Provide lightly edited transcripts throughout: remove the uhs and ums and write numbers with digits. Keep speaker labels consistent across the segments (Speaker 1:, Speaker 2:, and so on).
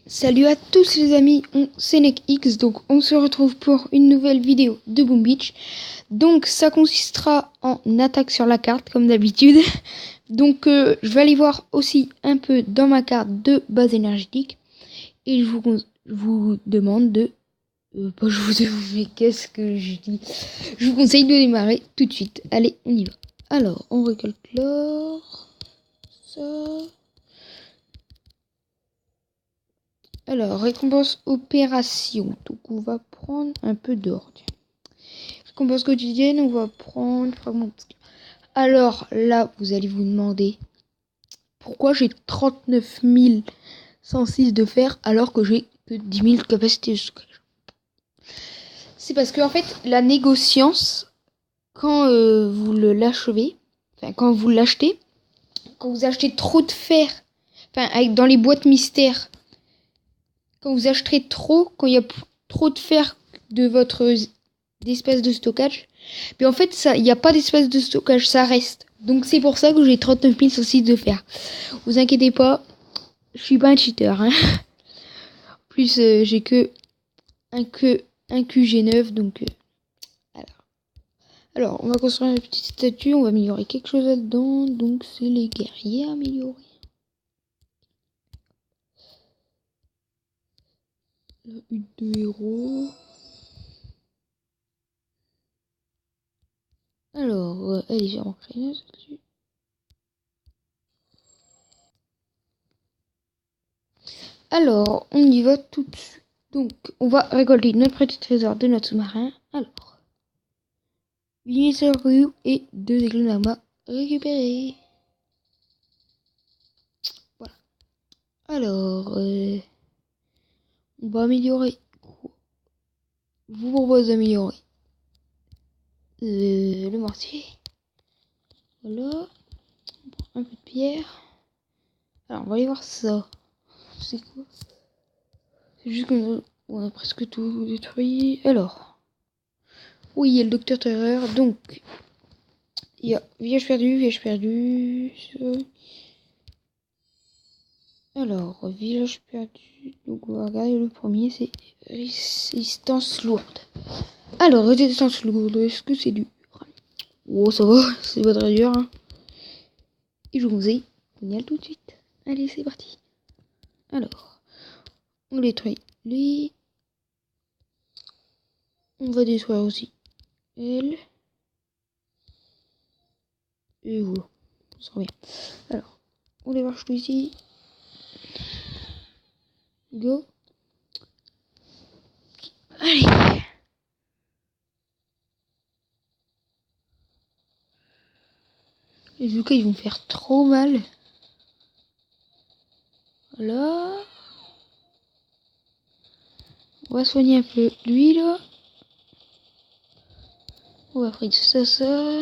Speaker 1: Salut à tous les amis, c'est NecX, donc on se retrouve pour une nouvelle vidéo de Boom Beach. Donc ça consistera en attaque sur la carte comme d'habitude. Donc je vais aller voir aussi un peu dans ma carte de base énergétique. Et je vous demande de... pas je vous demande, mais qu'est-ce que je dis? Je vous conseille de démarrer tout de suite. Allez, on y va. Alors, on récolte l'or. Ça... Alors, récompense opération. Donc, on va prendre un peu d'or. Récompense quotidienne, on va prendre fragment. Alors, là, vous allez vous demander pourquoi j'ai 39 106 de fer alors que j'ai que 10 000 de capacité de stockage. C'est parce que, en fait, la négociance, quand vous l'achevez, enfin, quand vous l'achetez, quand vous achetez trop de fer, enfin, dans les boîtes mystères, quand vous acheterez trop, quand il y a trop de fer de votre d'espace de stockage, mais en fait, il n'y a pas d'espace de stockage, ça reste. Donc c'est pour ça que j'ai 39 106 de fer. Vous inquiétez pas, je suis pas un cheater. Hein. En plus, j'ai que un QG9, donc voilà. Alors, on va construire une petite statue, on va améliorer quelque chose là-dedans, donc c'est les guerriers améliorés. La hutte de héros. Alors, elle est légèrement créneuse là-dessus. Alors, on y va tout de suite. Donc, on va récolter notre petit trésor de notre sous-marin. Alors, 8 rue et 2 éclats de magma récupérés. Voilà. Alors, on va améliorer. Je vous propose d'améliorer le mortier. Voilà. On prend un peu de pierre. Alors, on va aller voir ça. C'est quoi? C'est juste qu'on a presque tout détruit. Alors, oui, il y a le docteur Terreur. Donc, il y a village perdu. Alors, village perdu. Donc, on va regarder le premier, c'est résistance lourde. Alors, résistance lourde, est-ce que c'est dur? Oh, ça va, c'est pas très dur. Hein. Et je vous conseille, on y a tout de suite. Allez, c'est parti. Alors, on détruit lui. On va détruire aussi elle. Et voilà, on s'en revient. Alors, on démarche tout ici. Go. Allez. Les Zuka, ils vont faire trop mal. Voilà. On va soigner un peu lui, là. On va faire ça.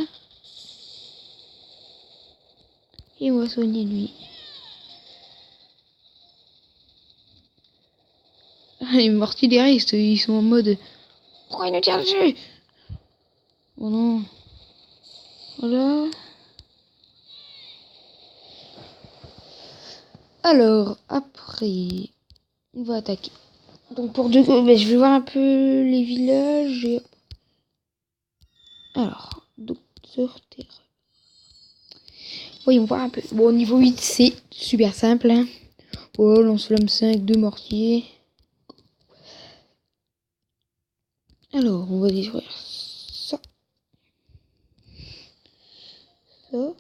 Speaker 1: Et on va soigner lui. Les mortiers derrière, ils sont en mode... Pourquoi il nous tire dessus? Oh non. Voilà. Alors, après, on va attaquer. Donc pour deux... je vais voir un peu les villages. Alors, docteur Terre. Voyons voir un peu. Bon, niveau 8, c'est super simple. Hein. Oh, lance-flamme 5, 2 mortiers. Alors, on va détruire ça. Ça.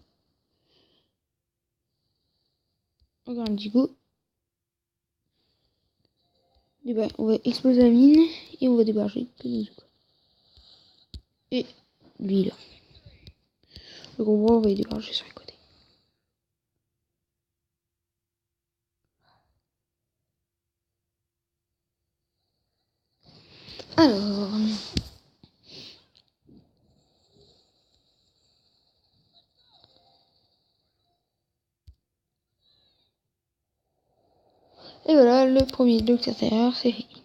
Speaker 1: Encore un petit coup. Et ben, on va exploser la mine et on va débarquer. Et lui là. Le gros bras, on va y débarquer sur les côtés. Alors. Et voilà, le premier docteur Terreur, c'est fini.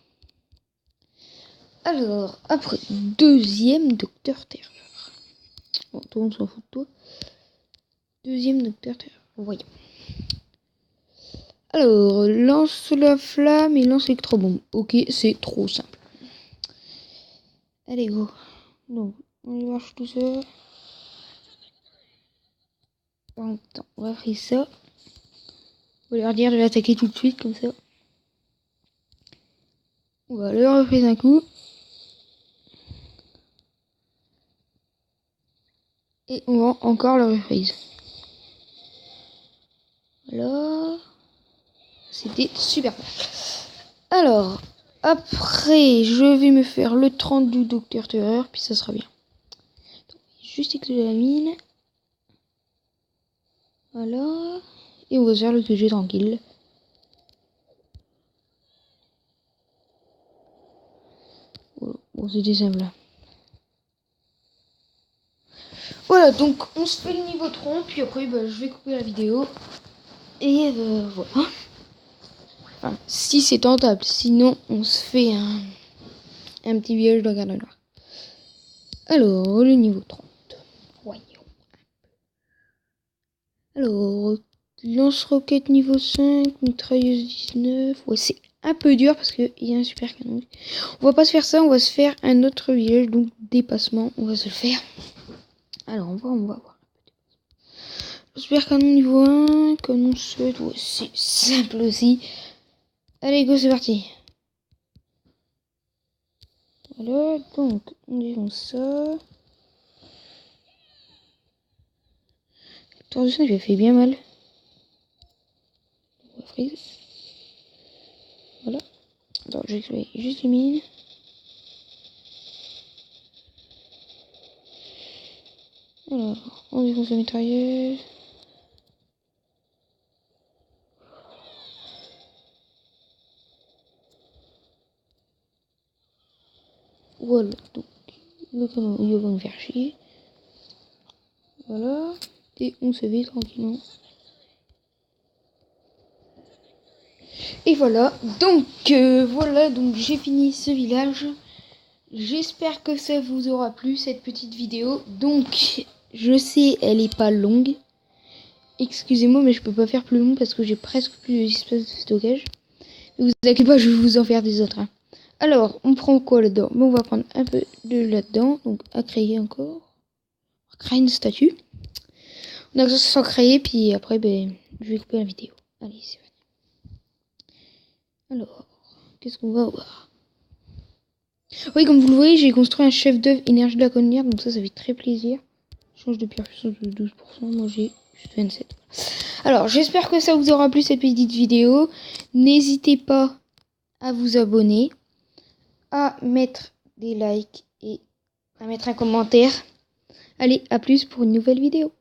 Speaker 1: Alors, après, deuxième docteur Terreur. Bon, tout le monde s'en fout de toi. Deuxième docteur Terreur. Voyons. Alors, lance la flamme et lance l'électrobombe. Ok, c'est trop simple. Allez, go. Donc, on y marche tout ça. Attends, on va faire ça. On va leur dire de l'attaquer tout de suite, comme ça. On va leur refaire un coup. Et on va encore le reprise. Voilà. C'était super. Alors, après, je vais me faire le 30 du Docteur Terreur, puis ça sera bien. Juste éclater la mine. Voilà. Et on va se faire le QG tranquille. Voilà. Bon, c'était simple. Voilà, donc on se fait le niveau 30, puis après bah, je vais couper la vidéo. Et voilà. Enfin, si c'est tentable, sinon on se fait un petit village de garde noire. Alors, le niveau 30. Voyons. Alors, lance-roquette niveau 5, mitrailleuse 19. Ouais, c'est un peu dur parce qu'il y a un super canon. On va pas se faire ça, on va se faire un autre village, donc dépassement, on va se le faire. Alors, on va voir. Super canon niveau 1, canon seul, ouais, c'est simple aussi. Allez, go, c'est parti. Voilà, donc, on défonce ça. Tour de ça, j'ai fait bien mal. On va freeze. Voilà. Attends, je vais juste les mines. Alors, on défonce la mitrailleuse. Voilà, donc le canon il va me faire chier. Voilà, et on se vide tranquillement. Et voilà, donc voilà, donc j'ai fini ce village. J'espère que ça vous aura plu cette petite vidéo. Donc, je sais, elle est pas longue. Excusez-moi, mais je peux pas faire plus long parce que j'ai presque plus d'espace de stockage. Ne vous inquiétez pas, je vais vous en faire des autres. Hein. Alors, on prend quoi là-dedans? Bon, on va prendre un peu de là-dedans. Donc, à créer encore. On va créer une statue. On a que ça soit créé, puis après, ben, je vais couper la vidéo. Allez, c'est parti. Alors, qu'est-ce qu'on va voir? Oui, comme vous le voyez, j'ai construit un chef-d'œuvre énergie draconnière, donc ça fait très plaisir. Change de puissance de 12%, moi j'ai juste 27. Alors, j'espère que ça vous aura plu cette petite vidéo. N'hésitez pas à vous abonner, à mettre des likes et à mettre un commentaire. Allez, à plus pour une nouvelle vidéo.